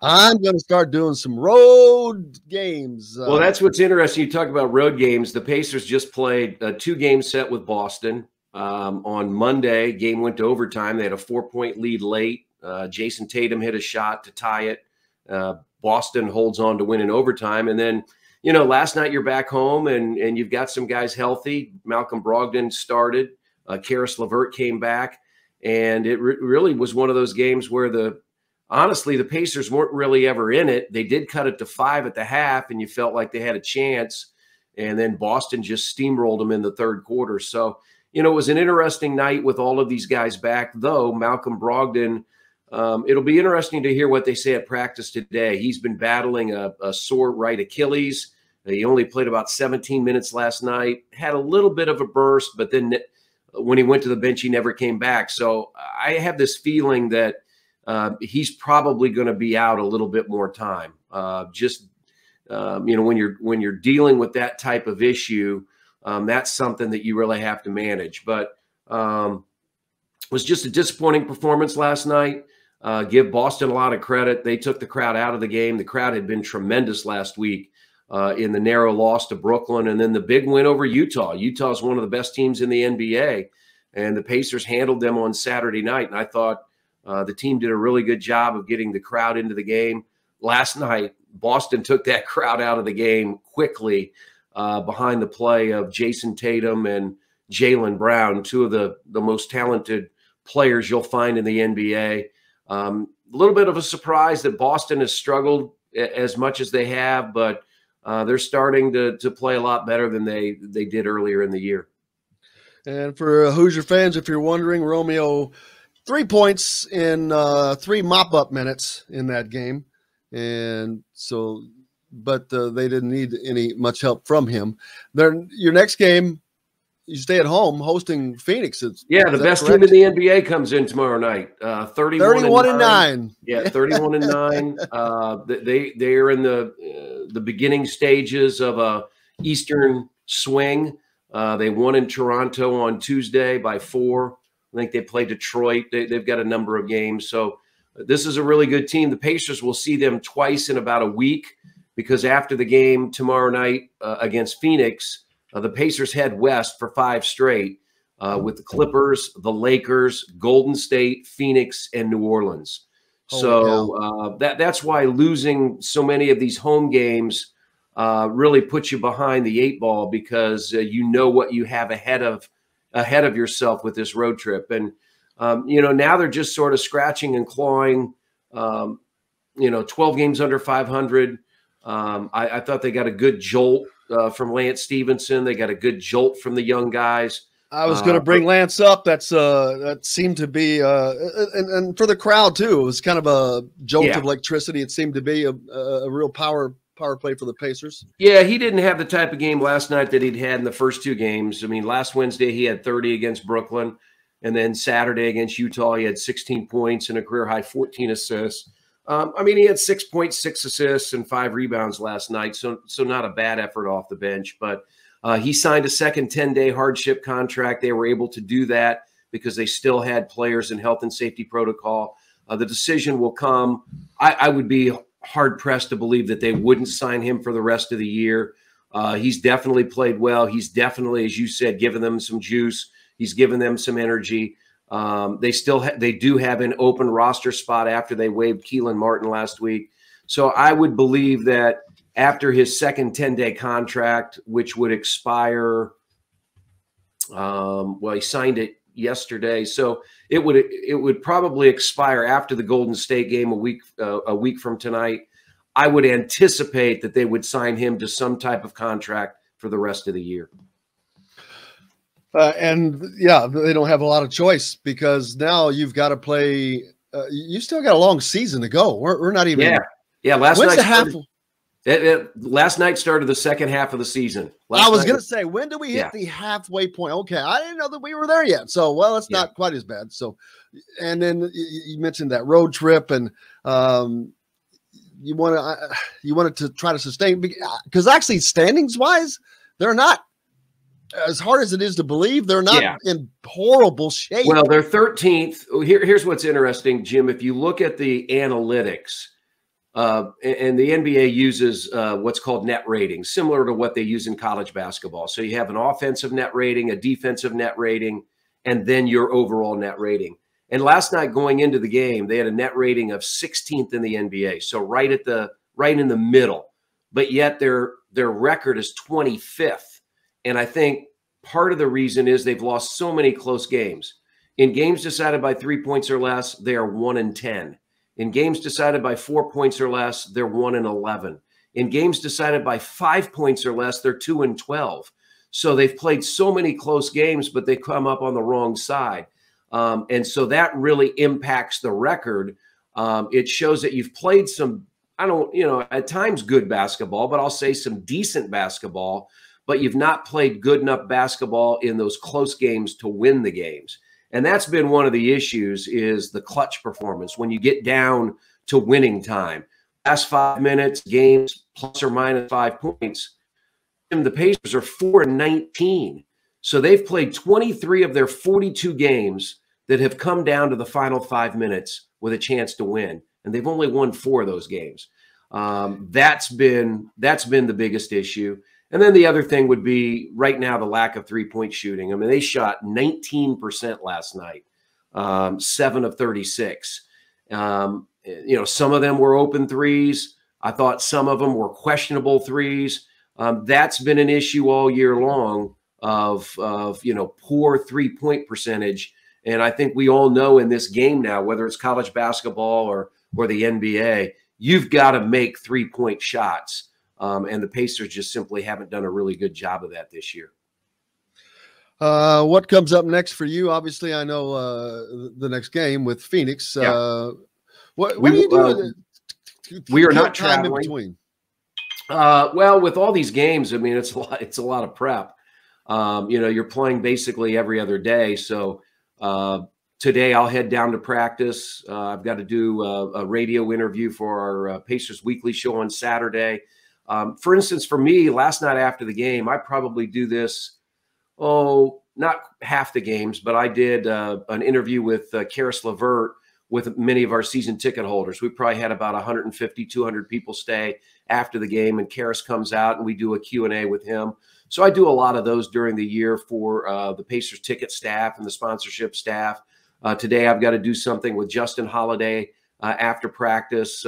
I'm going to start doing some road games. Well, that's what's interesting. You talk about road games. The Pacers just played a 2-game set with Boston. On Monday, game went to overtime. They had a 4-point lead late. Jason Tatum hit a shot to tie it. Boston holds on to win in overtime. And then, last night you're back home and you've got some guys healthy. Malcolm Brogdon started. Karis LeVert came back. And it really was one of those games where honestly, the Pacers weren't really ever in it. They did cut it to 5 at the half, and you felt like they had a chance. And then Boston just steamrolled them in the third quarter. So, it was an interesting night with all of these guys back, though. Malcolm Brogdon, it'll be interesting to hear what they say at practice today. He's been battling a sore right Achilles. He only played about 17 minutes last night, had a little bit of a burst, but then when he went to the bench, he never came back. So I have this feeling that he's probably going to be out a little bit more time. When you're dealing with that type of issue, that's something that you really have to manage. But it was just a disappointing performance last night. Give Boston a lot of credit. They took the crowd out of the game. The crowd had been tremendous last week in the narrow loss to Brooklyn, and then the big win over Utah. Utah is one of the best teams in the NBA, and the Pacers handled them on Saturday night. And I thought the team did a really good job of getting the crowd into the game. Last night, Boston took that crowd out of the game quickly behind the play of Jason Tatum and Jaylen Brown, two of the most talented players you'll find in the NBA. A little bit of a surprise that Boston has struggled as much as they have, but they're starting to play a lot better than they did earlier in the year. And for Hoosier fans, if you're wondering, Romeo, 3 points in 3 mop-up minutes in that game. And so, but they didn't need much help from him. Your next game, you stay at home hosting Phoenix. The best team in the NBA comes in tomorrow night. 31-9. Yeah, 31-9. They are in the beginning stages of a Eastern swing. They won in Toronto on Tuesday by 4. I think they play Detroit. They've got a number of games. So this is a really good team. The Pacers will see them twice in about a week, because after the game tomorrow night against Phoenix, the Pacers head west for 5 straight with the Clippers, the Lakers, Golden State, Phoenix, and New Orleans. That's why losing so many of these home games really puts you behind the 8 ball, because you know what you have ahead of yourself with this road trip. And now they're just sort of scratching and clawing. 12 games under 500. I thought they got a good jolt from Lance Stephenson. They got a good jolt from the young guys. I was going to bring Lance up. That seemed to be, and for the crowd too, it was kind of a jolt of electricity. It seemed to be a real power play for the Pacers. Yeah, he didn't have the type of game last night that he'd had in the first 2 games. I mean, last Wednesday he had 30 against Brooklyn, and then Saturday against Utah he had 16 points and a career-high 14 assists. He had 6.6 assists and 5 rebounds last night, so not a bad effort off the bench. But he signed a second 10-day hardship contract. They were able to do that because they still had players in health and safety protocol. The decision will come. I would be hard-pressed to believe that they wouldn't sign him for the rest of the year. He's definitely played well. He's definitely, as you said, given them some juice. He's given them some energy. They do have an open roster spot after they waived Keelan Martin last week. So I would believe that after his second 10-day contract, which would expire, he signed it yesterday, so it would probably expire after the Golden State game a week from tonight. I would anticipate that they would sign him to some type of contract for the rest of the year. They don't have a lot of choice, because now you've got to play. You still got a long season to go. We're not even. Yeah. Last night started the second half of the season. I was going to say, when do we hit the halfway point? Okay, I didn't know that we were there yet. So, it's not quite as bad. So, and then you mentioned that road trip, and you wanted to try to sustain, because actually standings wise, they're not. As hard as it is to believe, they're not in horrible shape. Well, they're 13th. Here's what's interesting, Jim. If you look at the analytics, And the NBA uses what's called net rating, similar to what they use in college basketball. So you have an offensive net rating, a defensive net rating, and then your overall net rating. And last night going into the game, they had a net rating of 16th in the NBA. So right in the middle, but yet their record is 25th. And I think part of the reason is they've lost so many close games. In games decided by 3 points or less, they are 1-10. In games decided by 4 points or less, they're 1-11. In games decided by 5 points or less, they're 2-12. So they've played so many close games, but they come up on the wrong side. And so that really impacts the record. It shows that you've played some, at times good basketball, but I'll say some decent basketball, but you've not played good enough basketball in those close games to win the games. And that's been one of the issues, is the clutch performance. When you get down to winning time, last 5 minutes, games plus or minus 5 points, and the Pacers are 4-19. So they've played 23 of their 42 games that have come down to the final 5 minutes with a chance to win. And they've only won 4 of those games. That's been the biggest issue. And then the other thing would be right now the lack of three-point shooting. I mean, they shot 19% last night, 7 of 36. Some of them were open threes. I thought some of them were questionable threes. That's been an issue all year long of poor three-point percentage. And I think we all know in this game now, whether it's college basketball or the NBA, you've got to make three-point shots. And the Pacers just simply haven't done a really good job of that this year. What comes up next for you? Obviously, I know the next game with Phoenix. Yeah. What are you doing? We are not traveling. In between. Well, with all these games, I mean, it's a lot of prep. You're playing basically every other day. So today I'll head down to practice. I've got to do a radio interview for our Pacers Weekly show on Saturday. For instance, for me, last night after the game, I probably do this, not half the games, but I did an interview with Karis LeVert with many of our season ticket holders. We probably had about 150, 200 people stay after the game, and Karis comes out and we do a Q&A with him. So I do a lot of those during the year for the Pacers ticket staff and the sponsorship staff. Today I've got to do something with Justin Holiday after practice,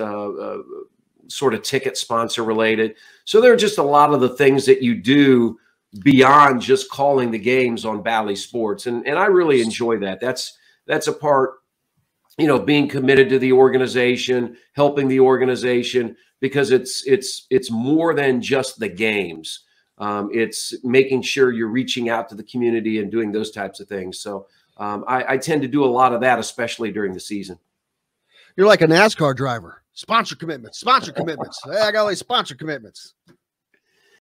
sort of ticket sponsor related. So there are just a lot of the things that you do beyond just calling the games on Bally Sports. And I really enjoy that. That's a part, being committed to the organization, helping the organization, because it's more than just the games. It's making sure you're reaching out to the community and doing those types of things. So I tend to do a lot of that, especially during the season. You're like a NASCAR driver. Sponsor commitments. Hey, I got all these sponsor commitments.